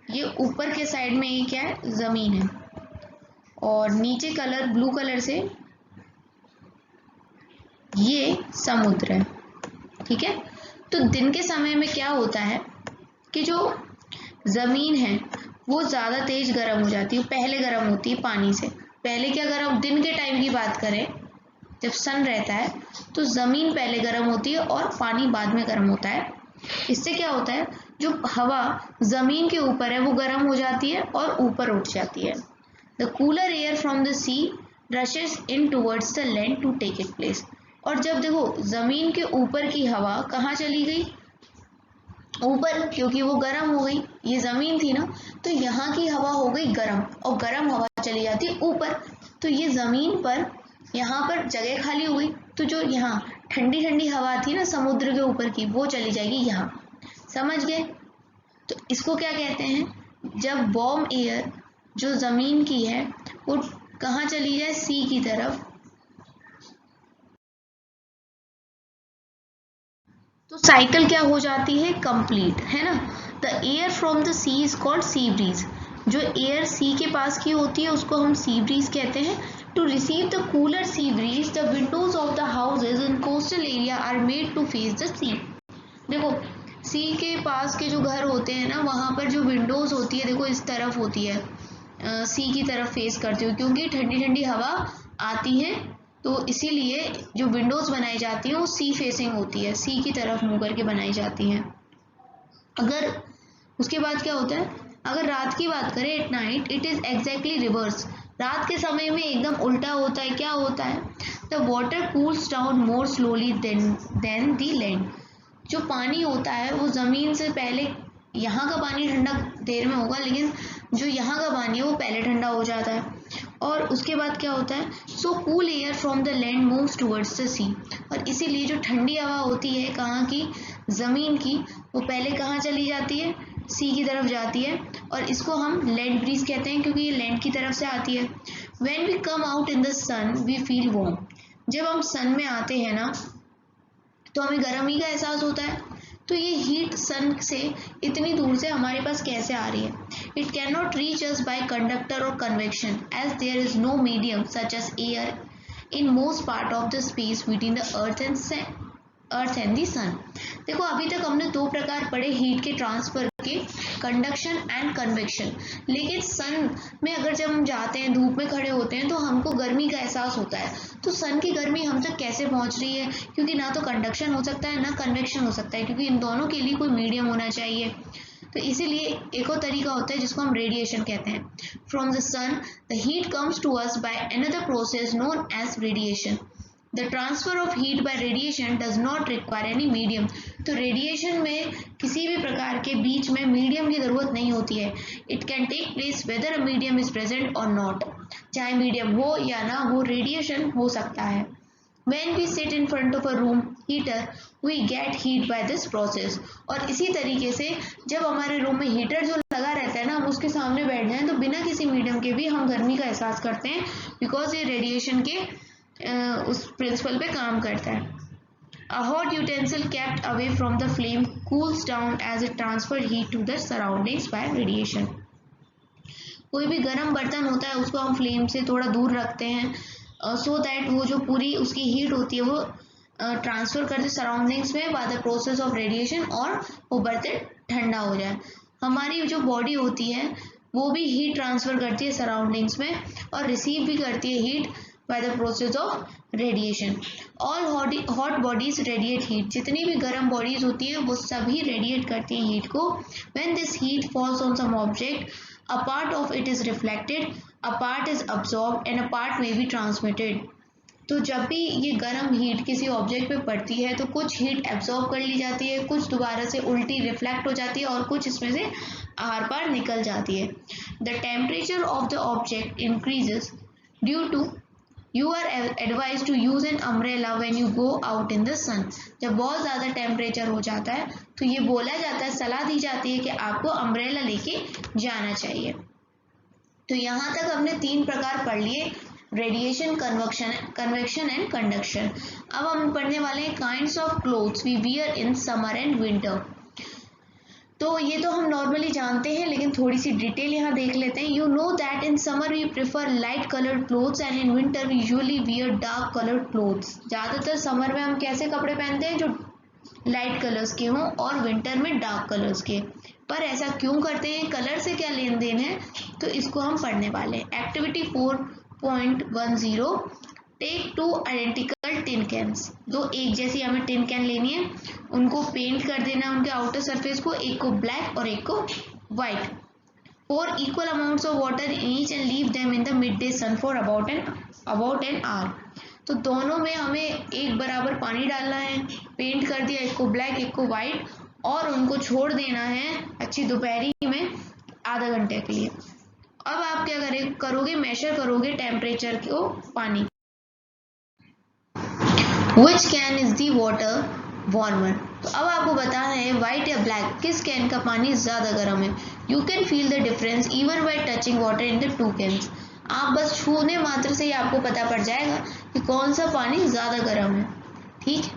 ये ऊपर के साइड में ये क्या है? जमीन है, और नीचे कलर ब्लू कलर से ये समुद्र है, ठीक है। तो दिन के समय में क्या होता है कि जो जमीन है वो ज़्यादा तेज गर्म हो जाती है, पहले गर्म होती है पानी से। पहले क्या गर्म, दिन के टाइम की बात करें जब सन रहता है तो ज़मीन पहले गर्म होती है और पानी बाद में गर्म होता है। इससे क्या होता है, जो हवा ज़मीन के ऊपर है वो गर्म हो जाती है और ऊपर उठ जाती है। The cooler air from the sea rushes in towards the land to take it place. और जब देखो ज़मीन के ऊपर की हवा कहाँ चली गई? ऊपर, क्योंकि वो गर्म हो गई, ये ज़मीन थी ना, तो यहाँ की हवा हो गई गर्म, और गर्म हवा चली जाती है ऊपर, तो ये ज़मीन पर यहाँ पर जगह खाली हो गई। तो जो यहाँ ठंडी ठंडी हवा थी ना समुद्र के ऊपर की, वो चली जाएगी यहाँ। समझ गए? तो इसको क्या कहते हैं? जब वार्म एयर जो ज़मीन की है वो कहाँ चली जाए? सी की तरफ, तो साइकिल क्या हो जाती है? कंप्लीट, है ना। The air from the sea is called sea breeze. जो एयर सी के पास की होती है उसको हम सी ब्रीज कहते हैं। To receive the cooler sea breeze the windows of the houses in coastal area are made to face the sea. देखो, सी के पास के जो घर होते हैं ना, वहाँ पर जो विंडोज होती है, देखो इस तरफ होती है, सी की तरफ फेस करती हो, क्योंकि ठंडी ठंडी हवा आती है, तो इसीलिए जो विंडोज़ बनाई जाती हैं वो सी फेसिंग होती है, सी की तरफ मुंह करके बनाई जाती हैं। अगर उसके बाद क्या होता है, अगर रात की बात करें, at night it is exactly reverse. रात के समय में एकदम उल्टा होता है। क्या होता है? The water cools down more slowly than the land. जो पानी होता है वो ज़मीन से पहले, यहाँ का पानी ठंडा देर में होगा, लेकिन जो यहाँ का पानी है वो पहले ठंडा हो जाता है। और उसके बाद क्या होता है? So cool air from the land moves towards the sea. और इसीलिए जो ठंडी हवा होती है कहाँ की? ज़मीन की, वो पहले कहाँ चली जाती है? सी की तरफ जाती है, और इसको हम लैंड ब्रीज कहते हैं, क्योंकि ये लैंड की तरफ से आती है। When we come out in the sun we feel warm. जब हम सन में आते हैं ना तो हमें गर्मी का एहसास होता है। तो ये हीट सन से इतनी दूर से हमारे पास कैसे आ रही है? It can not reach us by conductor और convection as there is no medium such as air in most part of the space between the earth and the sun. देखो, अभी तक हमने दो प्रकार पढ़े हीट के ट्रांसफर के, कंडक्शन एंड कन्वेक्शन। लेकिन सन में अगर जब हम जाते हैं, धूप में खड़े होते हैं, तो हमको गर्मी का एहसास होता है। तो सन की गर्मी हम तक कैसे पहुंच रही है? क्योंकि ना तो कंडक्शन हो सकता है ना कन्वेक्शन हो सकता है, क्योंकि इन दोनों के लिए कोई मीडियम होना चाहिए। तो इसीलिए एक और तरीका होता है जिसको हम रेडिएशन कहते हैं। From the sun the heat comes to us by another process known as radiation. The transfer of heat by radiation does not require any medium. तो रेडिएशन में किसी भी प्रकार के बीच में मीडियम की ज़रूरत नहीं होती है। It can take place whether a medium is present और नॉट। चाहे मीडियम हो या ना हो, रेडिएशन हो सकता है। When we sit in front of a room heater, we get heat by this process। और इसी तरीके से जब हमारे रूम में हीटर जो लगा रहता है ना, हम उसके सामने बैठ जाएं तो बिना किसी मीडियम के भी हम गर्मी का एहसास करते हैं, बिकॉज ये रेडिएशन के उस प्रिंसिपल पे काम करता है। A hot utensil kept away from the flame cools down as it transfers heat to the surroundings by radiation. कोई भी गर्म बर्तन होता है उसको हम फ्लेम से थोड़ा दूर रखते हैं सो दैट वो जो पूरी उसकी हीट होती है वो ट्रांसफ़र करते सराउंडिंग्स में by the process of radiation और वो बर्तन ठंडा हो जाए। हमारी जो बॉडी होती है वो भी हीट ट्रांसफ़र करती है सराउंडिंग्स में और रिसीव भी करती है heat by the process of radiation. All hot bodies radiate heat, जितनी भी गर्म बॉडीज होती हैं वो सभी रेडिएट करती हैं हीट को। When this heat falls on some object, a part of it is reflected, a part is absorbed and a part may be transmitted. तो जब भी ये गर्म हीट किसी ऑब्जेक्ट पे पड़ती है तो कुछ हीट एब्जॉर्ब कर ली जाती है, कुछ दोबारा से उल्टी रिफ्लेक्ट हो जाती है और कुछ इसमें से आर पार निकल जाती है। The temperature of the object increases due to you are advised to use an umbrella when you go out in the sun. जब बहुत ज़्यादा टेम्परेचर हो जाता है तो ये बोला जाता है, सलाह दी जाती है कि आपको अम्ब्रेला लेके जाना चाहिए। तो यहाँ तक हमने 3 प्रकार पढ़ लिए, रेडिएशन, कन्वेक्शन एंड कंडक्शन। अब हम पढ़ने वाले हैं kinds of clothes we wear in summer and winter. तो ये तो हम नॉर्मली जानते हैं लेकिन थोड़ी सी डिटेल यहाँ देख लेते हैं। You know that in summer we prefer light coloured clothes and in winter we usually wear dark coloured clothes. ज़्यादातर समर में हम कैसे कपड़े पहनते हैं जो लाइट कलर्स के हों और विंटर में डार्क कलर्स के। पर ऐसा क्यों करते हैं, कलर से क्या लेन देन है, तो इसको हम पढ़ने वाले हैं। Activity 4.10 take 2 identical tin cans. 2 एक जैसी हमें टिन कैन लेनी है, उनको पेंट कर देना उनके आउटर सरफेस को, एक को ब्लैक और एक को white. Pour equal amounts of water in each and leave them in the midday sun for about an hour. तो दोनों में हमें एक बराबर पानी डालना है, पेंट कर दिया, एक को ब्लैक एक को वाइट, और उनको छोड़ देना है अच्छी दोपहरी में आधा घंटे के लिए। अब आप क्या करोगे, मेजर करोगे टेम्परेचर को पानी। Which can is the water warmer? तो अब आपको बताना है व्हाइट या ब्लैक किस कैन का पानी ज़्यादा गर्म है। You can feel the difference even bye touching water in the 2 cans. आप बस छूने मात्र से ही आपको पता पड़ जाएगा कि कौन सा पानी ज़्यादा गर्म है। ठीक है।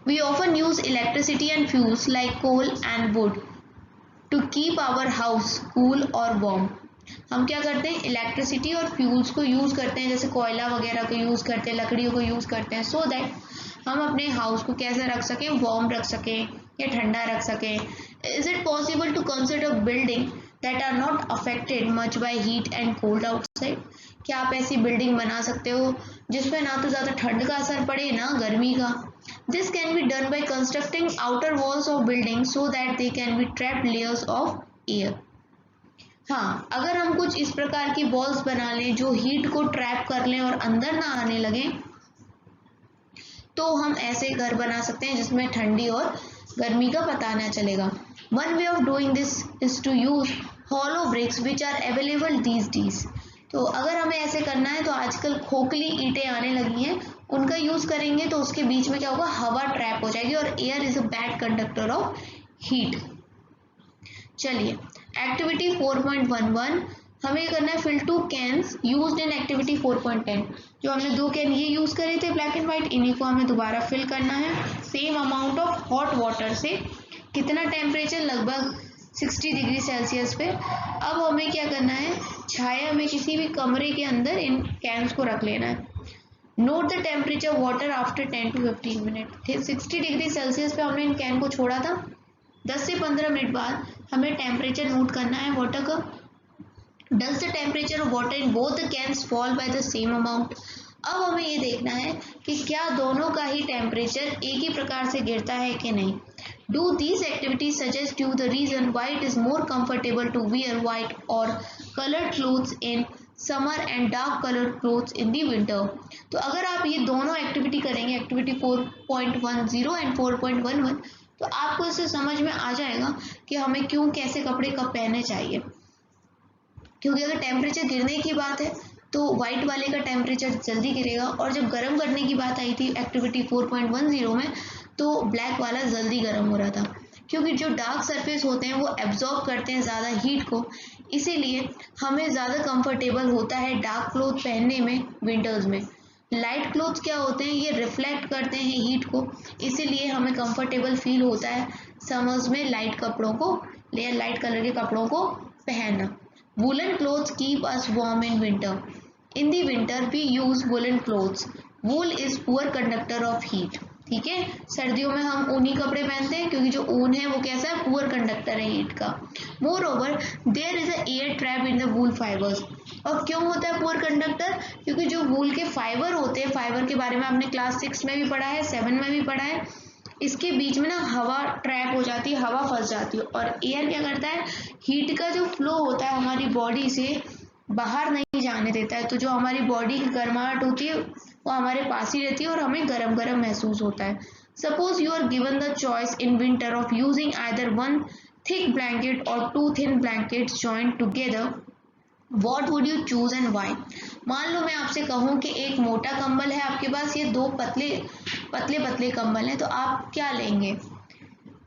We often use electricity and fuels like coal and wood to keep our house cool और वार्म। हम क्या करते हैं, इलेक्ट्रिसिटी और फ्यूल्स को यूज़ करते हैं, जैसे कोयला वगैरह को यूज़ करते हैं, लकड़ियों को यूज़ करते हैं, सो दैट हम अपने हाउस को कैसे रख सकें, वार्म रख सकें या ठंडा रख सकें। Is it possible to consider building that are not affected much by heat and cold outside? क्या आप ऐसी बिल्डिंग बना सकते हो जिसमें ना तो ज़्यादा ठंड का असर पड़े ना गर्मी का? This can be done by constructing outer walls of building so that they can be trap layers of air. हाँ, अगर हम कुछ इस प्रकार की वॉल्स बना लें जो हीट को ट्रैप कर लें और अंदर ना आने लगे, तो हम ऐसे घर बना सकते हैं जिसमें ठंडी और गर्मी का पता ना चलेगा। One way of doing this is to use hollow bricks which are available these days. तो अगर हमें ऐसे करना है तो आजकल खोखली ईंटें आने लगी हैं, उनका यूज़ करेंगे तो उसके बीच में क्या होगा, हवा ट्रैप हो जाएगी और air is a bad conductor of heat. चलिए, एक्टिविटी 4.11 हमें करना है fill 2 cans used in activity 4.10। जो हमने 2 कैन ये यूज़ करे थे ब्लैक एंड वाइट, इन्हीं को हमें दोबारा फिल करना है same amount of hot water से। कितना टेम्परेचर, लगभग 60 डिग्री सेल्सियस पे। अब हमें क्या करना है, छाया में किसी भी कमरे के अंदर इन कैन्स को रख लेना है। Note the temperature water after 10 to 15 minute. 60 degree Celsius पे हमने इन कैन को छोड़ा था, 10 से 15 मिनट बाद हमें टेम्परेचर नोट करना है वाटर का। Does the temperature of water in both the cans fall by the same amount? अब हमें ये देखना है कि क्या दोनों का ही टेम्परेचर एक ही प्रकार से गिरता है कि नहीं। Do these activities suggest you the reason why it is more comfortable to wear white or colored clothes in summer and dark colored clothes in the winter? तो अगर आप ये दोनों एक्टिविटी करेंगे, एक्टिविटी 4.10 एंड 4.11, तो आपको इससे समझ में आ जाएगा कि हमें क्यों कैसे कपड़े कब पहनने चाहिए। क्योंकि अगर टेम्परेचर गिरने की बात है तो वाइट वाले का टेम्परेचर जल्दी गिरेगा, और जब गर्म करने की बात आई थी एक्टिविटी 4.10 में, तो ब्लैक वाला जल्दी गर्म हो रहा था, क्योंकि जो डार्क सरफेस होते हैं वो एब्जॉर्ब करते हैं ज़्यादा हीट को, इसीलिए हमें ज़्यादा कंफर्टेबल होता है डार्क क्लोथ पहनने में विंटर्स में। लाइट क्लोथ्स क्या होते हैं, ये रिफ्लेक्ट करते हैं हीट को, इसीलिए हमें कंफर्टेबल फील होता है समर्स में लाइट कपड़ों को या लाइट कलर के कपड़ों को पहनना। Woollen clothes keep us warm in winter. In the winter we use woollen clothes. Wool is poor conductor of heat. ठीक है, सर्दियों में हम ऊनी कपड़े पहनते हैं क्योंकि जो ऊन है वो कैसा है, पुअर कंडक्टर है हीट का। Moreover there is a air trap in the wool fibres. और क्यों होता है पुअर कंडक्टर, क्योंकि जो वूल के फाइबर होते हैं, फाइबर के बारे में आपने क्लास 6 में भी पढ़ा है, 7 में भी पढ़ा है, इसके बीच में ना हवा ट्रैप हो जाती है, हवा फंस जाती है, और एयर क्या करता है, हीट का जो फ्लो होता है हमारी बॉडी से बाहर नहीं जाने देता है। तो जो हमारी बॉडी की गर्माहट होती है वो हमारे पास ही रहती है और हमें गरम गरम महसूस होता है। Suppose you are given the choice in winter of using either one thick blanket और two thin blankets joint together, what would you choose and why. मान लो मैं आपसे कहूँ कि एक मोटा कंबल है आपके पास, ये दो पतले पतले पतले कंबल हैं, तो आप क्या लेंगे।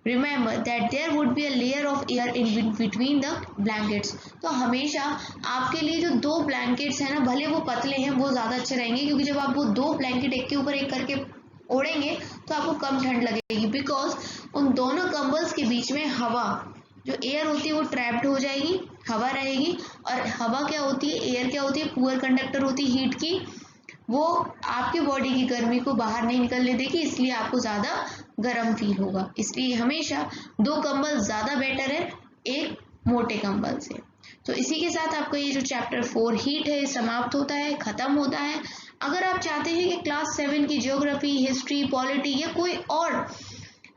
Remember that there would be a layer of air in between the blankets। तो हमेशा आपके लिए जो दो ब्लैंकेट्स हैं ना, भले वो पतले हैं, वो ज़्यादा अच्छे रहेंगे, क्योंकि जब आप वो दो ब्लैंकेट एक के ऊपर एक करके ओढ़ेंगे तो आपको कम ठंड लगेगी, बिकॉज उन दोनों कंबल्स के बीच में हवा जो एयर होती है वो ट्रैप्ड हो जाएगी, हवा रहेगी। और हवा क्या होती है, एयर क्या होती है, पुअर कंडक्टर होती है हीट की, वो आपके बॉडी की गर्मी को बाहर नहीं निकलने देगी, इसलिए आपको ज़्यादा गर्म फील होगा। इसलिए हमेशा दो कंबल ज़्यादा बेटर है एक मोटे कंबल से। तो इसी के साथ आपका ये जो चैप्टर 4 हीट है समाप्त होता है, ख़त्म होता है। अगर आप चाहते हैं कि क्लास 7 की ज्योग्राफी, हिस्ट्री, पॉलिटी या कोई और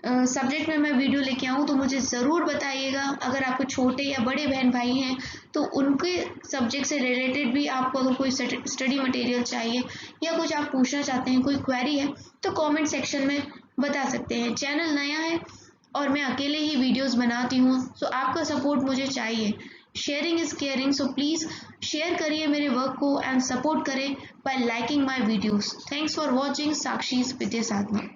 सब्जेक्ट में मैं वीडियो लेके आऊँ तो मुझे ज़रूर बताइएगा। अगर आपको छोटे या बड़े बहन भाई हैं तो उनके सब्जेक्ट से रिलेटेड भी आपको अगर कोई स्टडी मटेरियल चाहिए या कुछ आप पूछना चाहते हैं, कोई क्वेरी है, तो कमेंट सेक्शन में बता सकते हैं। चैनल नया है और मैं अकेले ही वीडियोस बनाती हूँ, सो आपका सपोर्ट मुझे चाहिए। Sharing is caring, so please share करिए मेरे वर्क को एंड सपोर्ट करें bye liking my videos. Thanks for watching. Sakshi Vidya Sadhana.